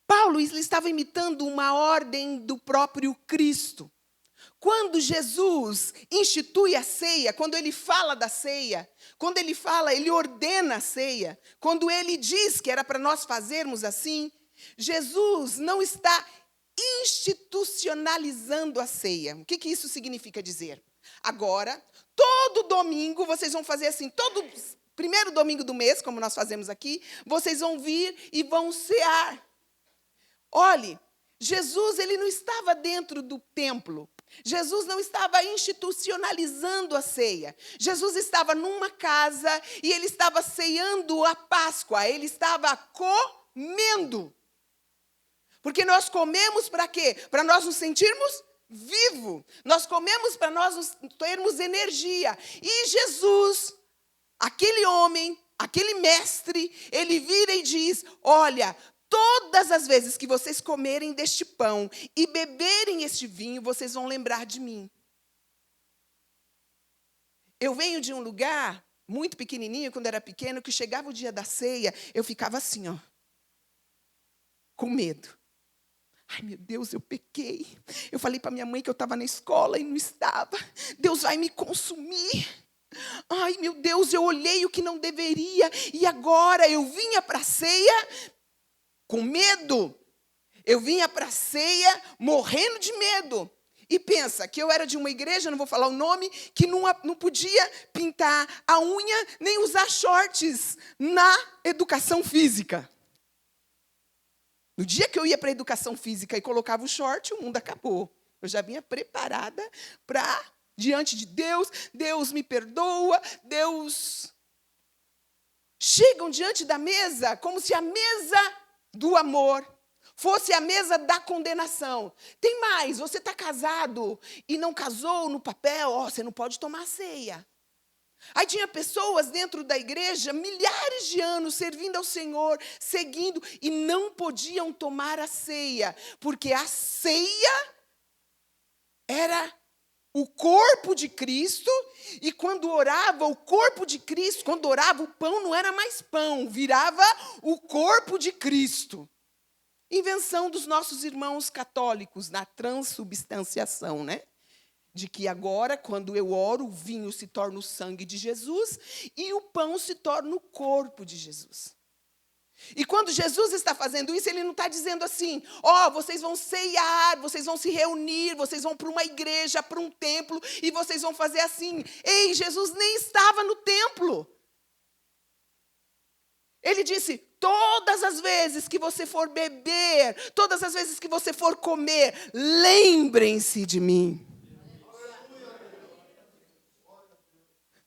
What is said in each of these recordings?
Paulo ele estava imitando uma ordem do próprio Cristo. Quando Jesus institui a ceia, quando ele fala da ceia, quando ele fala, ele ordena a ceia, quando ele diz que era para nós fazermos assim, Jesus não está institucionalizando a ceia. O que isso significa dizer? Agora, todo domingo vocês vão fazer assim, todo primeiro domingo do mês, como nós fazemos aqui, vocês vão vir e vão cear. Olhe, Jesus ele não estava dentro do templo. Jesus não estava institucionalizando a ceia. Jesus estava numa casa e ele estava ceando a Páscoa. Ele estava comendo. Porque nós comemos para quê? Para nós nos sentirmos vivos. Nós comemos para nós termos energia. E Jesus, aquele homem, aquele mestre, ele vira e diz, olha, todas as vezes que vocês comerem deste pão e beberem este vinho, vocês vão lembrar de mim. Eu venho de um lugar muito pequenininho, quando era pequeno, que chegava o dia da ceia, eu ficava assim, ó, com medo. Ai, meu Deus, eu pequei. Eu falei para minha mãe que eu estava na escola e não estava. Deus vai me consumir. Ai, meu Deus, eu olhei o que não deveria e agora eu vinha para a ceia com medo. Eu vinha para a ceia morrendo de medo. E pensa que eu era de uma igreja, não vou falar o nome, que não podia pintar a unha nem usar shorts na educação física. No dia que eu ia para a educação física e colocava o short, o mundo acabou. Eu já vinha preparada para, diante de Deus, Deus me perdoa, Deus... Chegam diante da mesa como se a mesa do amor fosse a mesa da condenação. Tem mais, você está casado e não casou no papel, você não pode tomar ceia. Aí tinha pessoas dentro da igreja, milhares de anos, servindo ao Senhor, seguindo, e não podiam tomar a ceia, porque a ceia era o corpo de Cristo, e quando orava o corpo de Cristo, quando orava o pão não era mais pão, virava o corpo de Cristo. Invenção dos nossos irmãos católicos na transubstanciação, né? De que agora, quando eu oro, o vinho se torna o sangue de Jesus e o pão se torna o corpo de Jesus. E quando Jesus está fazendo isso, ele não está dizendo assim, vocês vão ceiar, vocês vão se reunir, vocês vão para uma igreja, para um templo, e vocês vão fazer assim. Ei, Jesus nem estava no templo. Ele disse, todas as vezes que você for beber, todas as vezes que você for comer, lembrem-se de mim.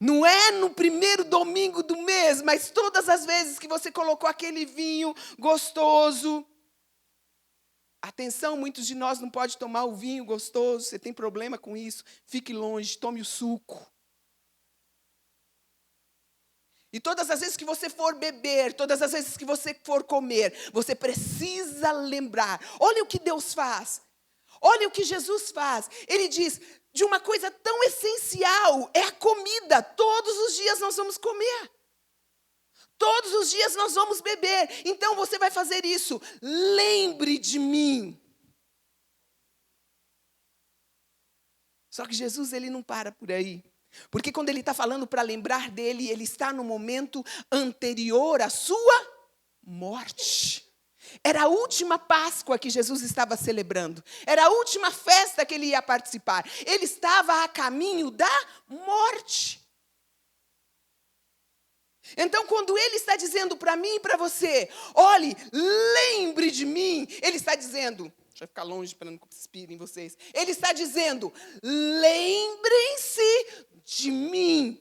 Não é no primeiro domingo do mês, mas todas as vezes que você colocou aquele vinho gostoso. Atenção, muitos de nós não podem tomar o vinho gostoso, você tem problema com isso, fique longe, tome o suco. E todas as vezes que você for beber, todas as vezes que você for comer, você precisa lembrar. Olha o que Deus faz. Olha o que Jesus faz. Ele diz, de uma coisa tão essencial, é a comida. Todos os dias nós vamos comer. Todos os dias nós vamos beber. Então você vai fazer isso. Lembre de mim. Só que Jesus, ele não para por aí. Porque quando ele está falando para lembrar dele, ele está no momento anterior à sua morte. Era a última Páscoa que Jesus estava celebrando. Era a última festa que ele ia participar. Ele estava a caminho da morte. Então, quando ele está dizendo para mim e para você, olhe, lembre de mim, ele está dizendo, deixa eu ficar longe para não cuspir em vocês. Ele está dizendo, lembrem-se de mim,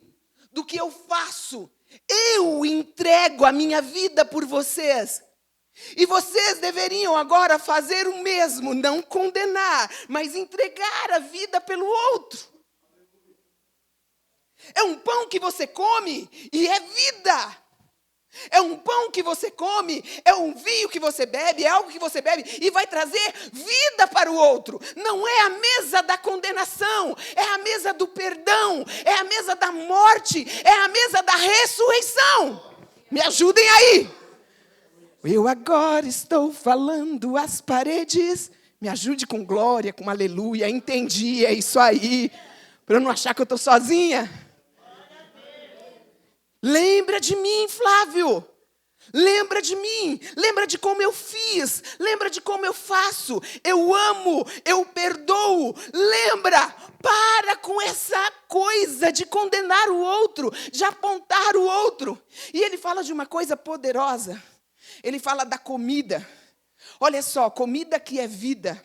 do que eu faço. Eu entrego a minha vida por vocês. E vocês deveriam agora fazer o mesmo, não condenar, mas entregar a vida pelo outro. É um pão que você come e é vida. É um pão que você come, é um vinho que você bebe, é algo que você bebe e vai trazer vida para o outro. Não é a mesa da condenação, é a mesa do perdão, é a mesa da morte, é a mesa da ressurreição. Me ajudem aí. Eu agora estou falando às paredes. Me ajude com glória, com aleluia. Entendi, é isso aí. Para eu não achar que eu estou sozinha. Lembra de mim, Flávio. Lembra de mim. Lembra de como eu fiz. Lembra de como eu faço. Eu amo, eu perdoo. Lembra. Para com essa coisa de condenar o outro, de apontar o outro. E ele fala de uma coisa poderosa. Ele fala da comida. Olha só, comida que é vida.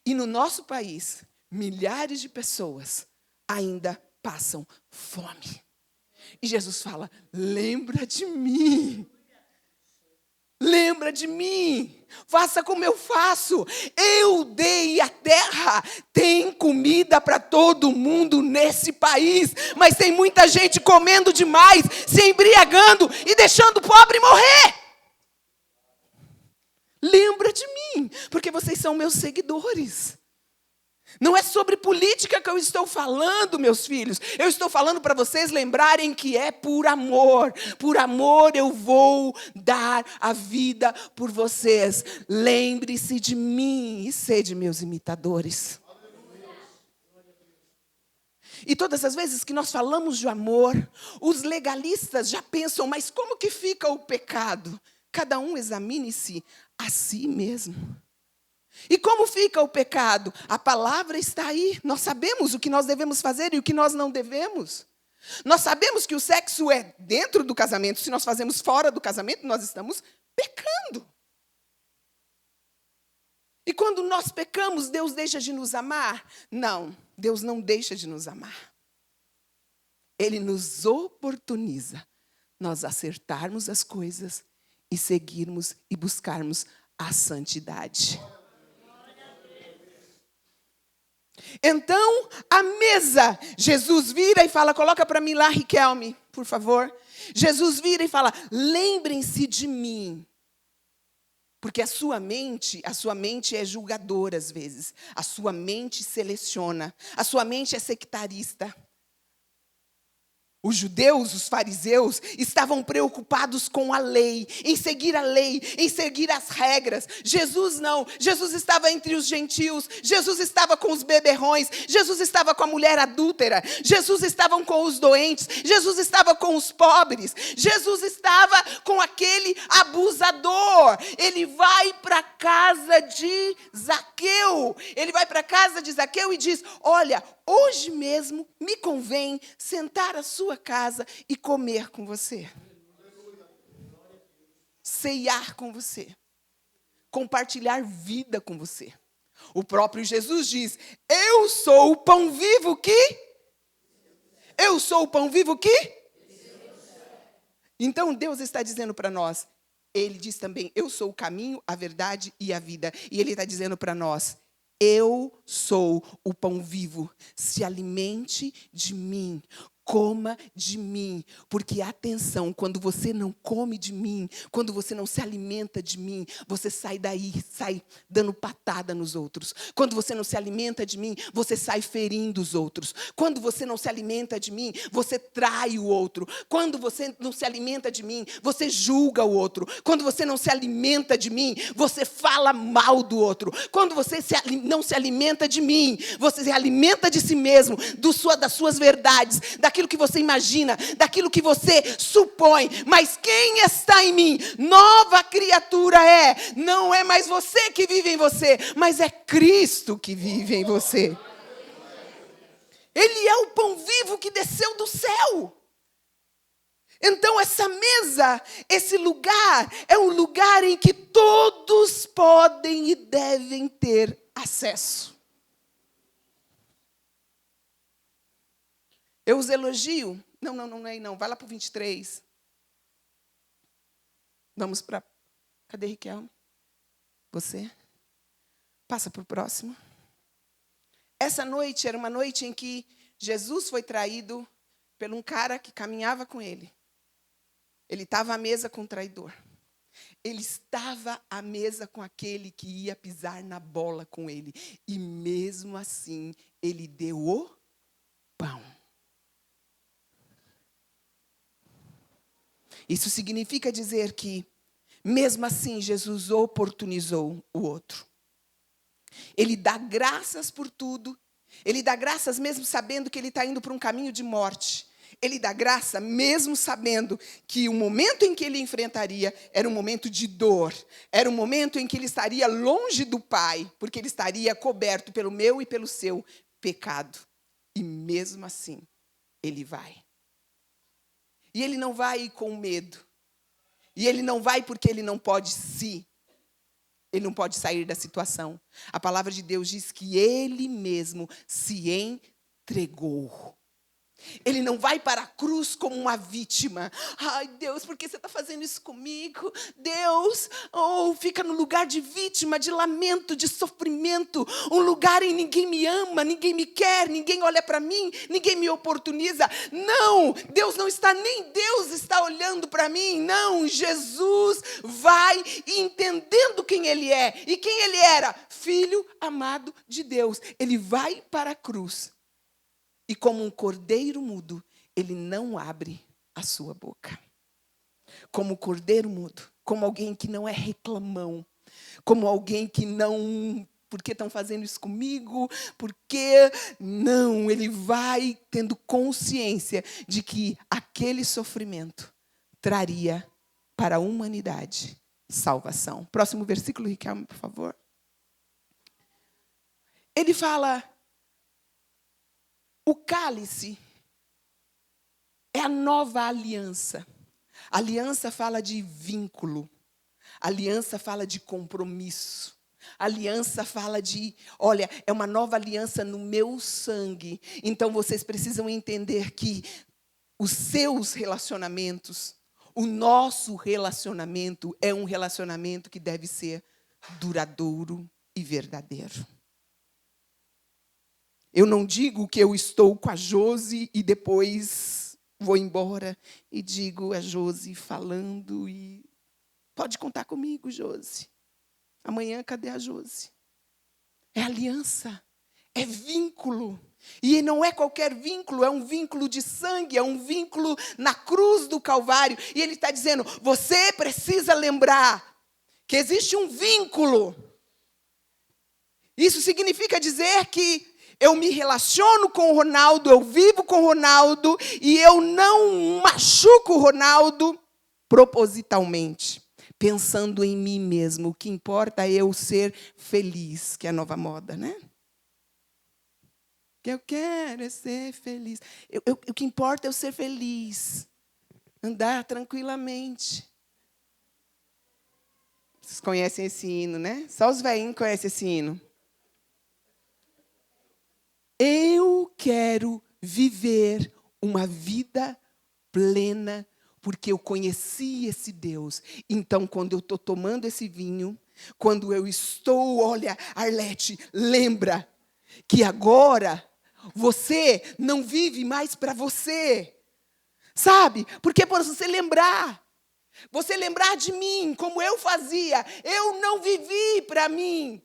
E no nosso país, milhares de pessoas ainda passam fome. E Jesus fala, lembra de mim. Lembra de mim. Faça como eu faço. Eu dei a terra. Tem comida para todo mundo nesse país. Mas tem muita gente comendo demais, se embriagando e deixando o pobre morrer. Lembra de mim, porque vocês são meus seguidores. Não é sobre política que eu estou falando, meus filhos. Eu estou falando para vocês lembrarem que é por amor. Por amor eu vou dar a vida por vocês. Lembre-se de mim e sede meus imitadores. E todas as vezes que nós falamos de amor, os legalistas já pensam, mas como que fica o pecado? Cada um examine-se a si mesmo. E como fica o pecado? A palavra está aí. Nós sabemos o que nós devemos fazer e o que nós não devemos. Nós sabemos que o sexo é dentro do casamento. Se nós fazemos fora do casamento, nós estamos pecando. E quando nós pecamos, Deus deixa de nos amar? Não, Deus não deixa de nos amar. Ele nos oportuniza nós acertarmos as coisas e seguirmos e buscarmos a santidade. Então, a mesa, Jesus vira e fala, coloca para mim lá, Riquelme, por favor. Jesus vira e fala, lembrem-se de mim. Porque a sua mente é julgadora às vezes. A sua mente seleciona. A sua mente é sectarista. Os judeus, os fariseus, estavam preocupados com a lei, em seguir as regras. Jesus não. Jesus estava entre os gentios. Jesus estava com os beberrões. Jesus estava com a mulher adúltera. Jesus estava com os doentes. Jesus estava com os pobres. Jesus estava com aquele abusador. Ele vai para a casa de Zaqueu. Ele vai para a casa de Zaqueu e diz, olha, hoje mesmo me convém sentar à sua casa e comer com você. Ceiar com você. Compartilhar vida com você. O próprio Jesus diz, eu sou o pão vivo que? Eu sou o pão vivo que? Então Deus está dizendo para nós, Ele diz também, eu sou o caminho, a verdade e a vida. E Ele está dizendo para nós, eu sou o pão vivo, se alimente de mim. Coma de mim, porque atenção, quando você não come de mim, quando você não se alimenta de mim, você sai daí, sai dando patada nos outros. Quando você não se alimenta de mim, você sai ferindo os outros. Quando você não se alimenta de mim, você trai o outro. Quando você não se alimenta de mim, você julga o outro. Quando você não se alimenta de mim, você fala mal do outro. Quando você não se alimenta de mim, você se alimenta de si mesmo, das suas verdades, daquilo que você imagina, daquilo que você supõe. Mas quem está em mim, nova criatura é. Não é mais você que vive em você, mas é Cristo que vive em você. Ele é o pão vivo que desceu do céu. Então essa mesa, esse lugar, é um lugar em que todos podem e devem ter acesso. Eu os elogio. Não. Vai lá para o 23. Vamos para... Cadê Riquelme? Você? Passa para o próximo. Essa noite era uma noite em que Jesus foi traído por um cara que caminhava com ele. Ele estava à mesa com o traidor. Ele estava à mesa com aquele que ia pisar na bola com ele. E mesmo assim, ele deu o pão. Isso significa dizer que, Mesmo assim, Jesus oportunizou o outro. Ele dá graças por tudo. Ele dá graças mesmo sabendo que ele está indo para um caminho de morte. Ele dá graça mesmo sabendo que o momento em que ele enfrentaria era um momento de dor. Era um momento em que ele estaria longe do Pai, porque ele estaria coberto pelo meu e pelo seu pecado. E mesmo assim, ele vai. E ele não vai com medo. E ele não vai porque ele não pode ele não pode sair da situação. A palavra de Deus diz que ele mesmo se entregou. Ele não vai para a cruz como uma vítima. Ai, Deus, por que você está fazendo isso comigo? Deus, fica no lugar de vítima, de lamento, de sofrimento. Um lugar em ninguém me ama, ninguém me quer, ninguém olha para mim, ninguém me oportuniza. Não, Deus não está, nem Deus está olhando para mim. Não, Jesus vai entendendo quem Ele é. E quem Ele era? Filho amado de Deus. Ele vai para a cruz. E como um cordeiro mudo, ele não abre a sua boca. Como um cordeiro mudo, como alguém que não é reclamão, como alguém que não... Por que estão fazendo isso comigo? Por que não? Ele vai tendo consciência de que aquele sofrimento traria para a humanidade salvação. Próximo versículo, Ricardo, por favor. Ele fala... O cálice é a nova aliança. A aliança fala de vínculo. A aliança fala de compromisso. A aliança fala de, olha, é uma nova aliança no meu sangue. Então vocês precisam entender que os seus relacionamentos, o nosso relacionamento é um relacionamento que deve ser duradouro e verdadeiro. Eu não digo que eu estou com a Josi e depois vou embora e digo a Josi falando e... Pode contar comigo, Josi. Amanhã, cadê a Josi? É aliança, é vínculo. E não é qualquer vínculo, é um vínculo de sangue, é um vínculo na cruz do Calvário. E ele está dizendo, você precisa lembrar que existe um vínculo. Isso significa dizer que eu me relaciono com o Ronaldo, eu vivo com o Ronaldo e eu não machuco o Ronaldo propositalmente, pensando em mim mesmo. O que importa é eu ser feliz, que é a nova moda, né? O que eu quero é ser feliz. O que importa é eu ser feliz, andar tranquilamente. Vocês conhecem esse hino, né? Só os velhinhos conhecem esse hino. Eu quero viver uma vida plena, porque eu conheci esse Deus. Então, quando eu estou tomando esse vinho, quando eu estou, olha, Arlete, lembra que agora você não vive mais para você. Sabe? Porque por você lembrar de mim, como eu fazia, eu não vivi para mim.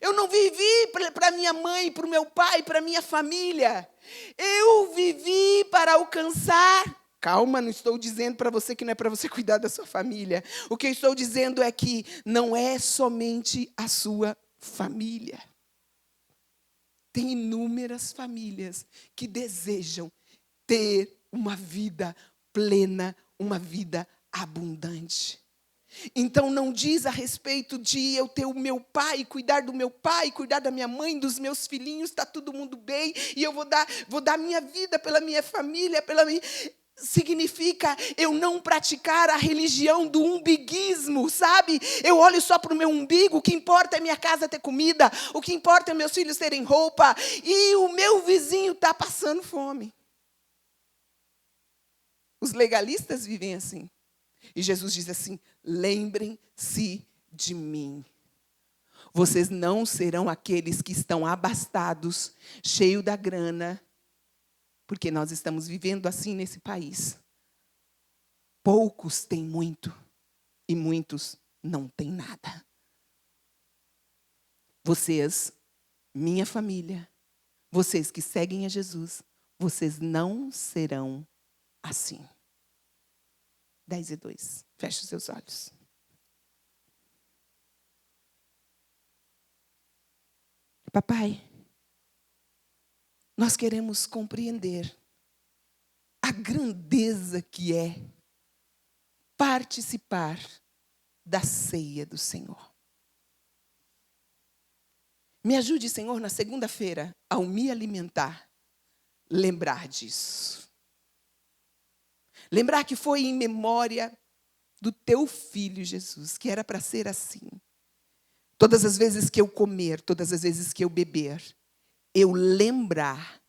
Eu não vivi para minha mãe, para o meu pai, para minha família. Eu vivi para alcançar. Calma, não estou dizendo para você que não é para você cuidar da sua família. O que eu estou dizendo é que não é somente a sua família. Tem inúmeras famílias que desejam ter uma vida plena, uma vida abundante. Então não diz a respeito de eu ter o meu pai, cuidar do meu pai, cuidar da minha mãe, dos meus filhinhos, está todo mundo bem, e eu vou dar minha vida pela minha família, significa eu não praticar a religião do umbiguismo, sabe? Eu olho só para o meu umbigo, o que importa é minha casa ter comida, o que importa é meus filhos terem roupa, e o meu vizinho está passando fome. Os legalistas vivem assim. E Jesus diz assim, lembrem-se de mim. Vocês não serão aqueles que estão abastados, cheios da grana, porque nós estamos vivendo assim nesse país. Poucos têm muito e muitos não têm nada. Vocês, minha família, vocês que seguem a Jesus, vocês não serão assim. 10:02. Feche os seus olhos. Papai, nós queremos compreender a grandeza que é participar da ceia do Senhor. Me ajude, Senhor, na segunda-feira, ao me alimentar, lembrar disso. Lembrar que foi em memória do teu filho Jesus, que era para ser assim. Todas as vezes que eu comer, todas as vezes que eu beber, eu lembrar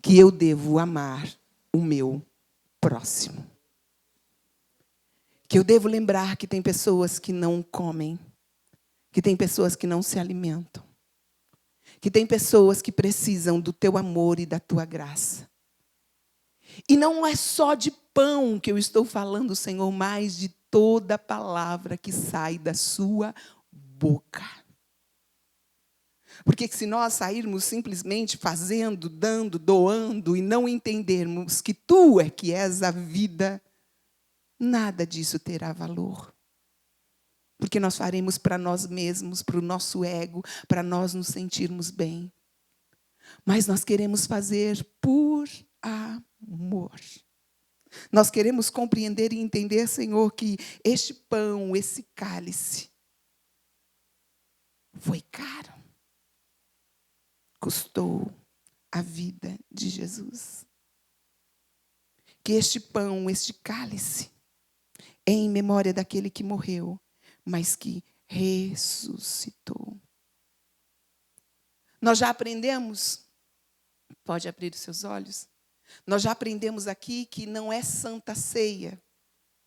que eu devo amar o meu próximo. Que eu devo lembrar que tem pessoas que não comem, que tem pessoas que não se alimentam, que tem pessoas que precisam do teu amor e da tua graça. E não é só de pão que eu estou falando, Senhor, mas de toda palavra que sai da sua boca. Porque se nós sairmos simplesmente fazendo, dando, doando e não entendermos que tu é que és a vida, nada disso terá valor. Porque nós faremos para nós mesmos, para o nosso ego, para nós nos sentirmos bem. Mas nós queremos fazer por amor. Nós queremos compreender e entender, Senhor, que este pão, esse cálice, foi caro. Custou a vida de Jesus. Que este pão, este cálice, é em memória daquele que morreu, mas que ressuscitou. Nós já aprendemos, pode abrir os seus olhos, nós já aprendemos aqui que não é santa a ceia.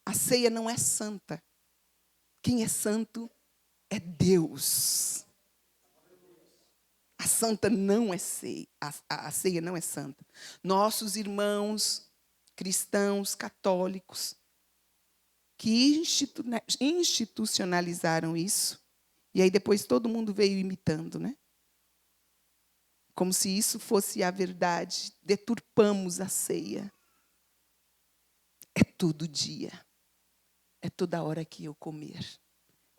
A ceia não é santa. Quem é santo é Deus. A santa não é ceia. A ceia não é santa. Nossos irmãos cristãos, católicos, que institucionalizaram isso, e aí depois todo mundo veio imitando, né? Como se isso fosse a verdade. Deturpamos a ceia. É todo dia. É toda hora que eu comer.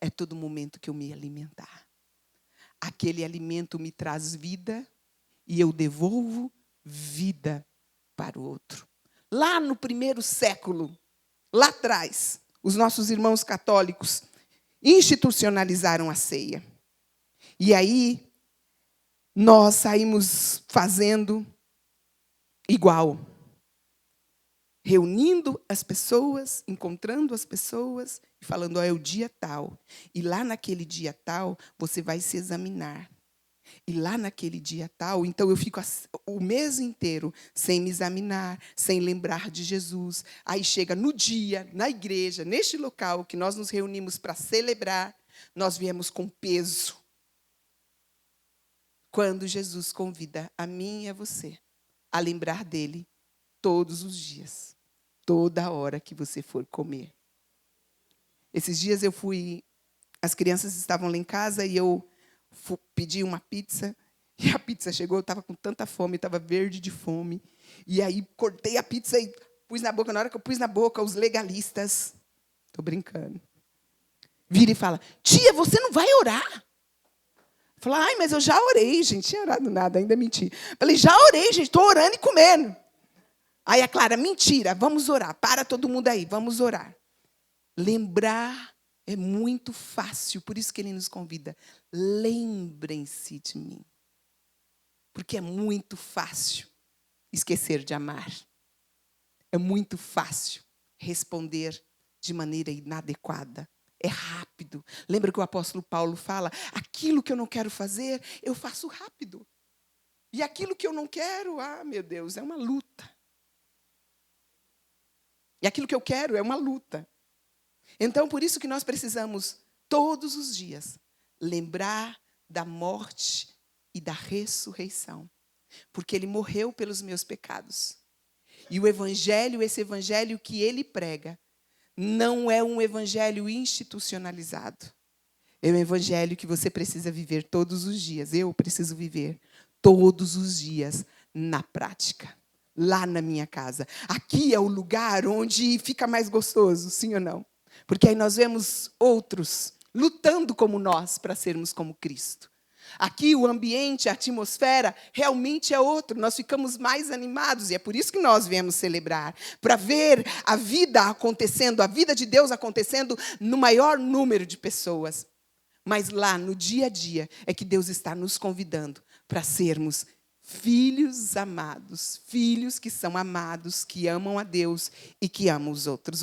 É todo momento que eu me alimentar. Aquele alimento me traz vida e eu devolvo vida para o outro. Lá no primeiro século, lá atrás, os nossos irmãos católicos institucionalizaram a ceia. E aí, nós saímos fazendo igual. Reunindo as pessoas, encontrando as pessoas e falando, é o dia tal. E lá naquele dia tal, você vai se examinar. E lá naquele dia tal, então eu fico o mês inteiro sem me examinar, sem lembrar de Jesus. Aí chega no dia, na igreja, neste local que nós nos reunimos para celebrar, nós viemos com peso. Quando Jesus convida a mim e a você a lembrar dele todos os dias, toda hora que você for comer. Esses dias eu fui, as crianças estavam lá em casa e eu pedi uma pizza, e a pizza chegou, eu estava com tanta fome, estava verde de fome, e aí cortei a pizza e pus na boca. Na hora que eu pus na boca, os legalistas, estou brincando, vira e fala, tia, você não vai orar? Falei, ai, mas eu já orei, gente. Tinha orado nada, ainda menti. Falei, já orei, gente, estou orando e comendo. Aí a Clara, mentira, vamos orar. Para todo mundo aí, vamos orar. Lembrar é muito fácil, por isso que ele nos convida. Lembrem-se de mim. Porque é muito fácil esquecer de amar. É muito fácil responder de maneira inadequada. É rápido. Lembra que o apóstolo Paulo fala, aquilo que eu não quero fazer, eu faço rápido. E aquilo que eu não quero, meu Deus, é uma luta. E aquilo que eu quero é uma luta. Então, por isso que nós precisamos, todos os dias, lembrar da morte e da ressurreição. Porque ele morreu pelos meus pecados. E o evangelho, esse evangelho que ele prega, não é um evangelho institucionalizado. É um evangelho que você precisa viver todos os dias. Eu preciso viver todos os dias na prática. Lá na minha casa. Aqui é o lugar onde fica mais gostoso, sim ou não? Porque aí nós vemos outros lutando como nós para sermos como Cristo. Aqui o ambiente, a atmosfera realmente é outro. Nós ficamos mais animados e é por isso que nós viemos celebrar. Para ver a vida acontecendo, a vida de Deus acontecendo no maior número de pessoas. Mas lá, no dia a dia, é que Deus está nos convidando para sermos filhos amados. Filhos que são amados, que amam a Deus e que amam os outros.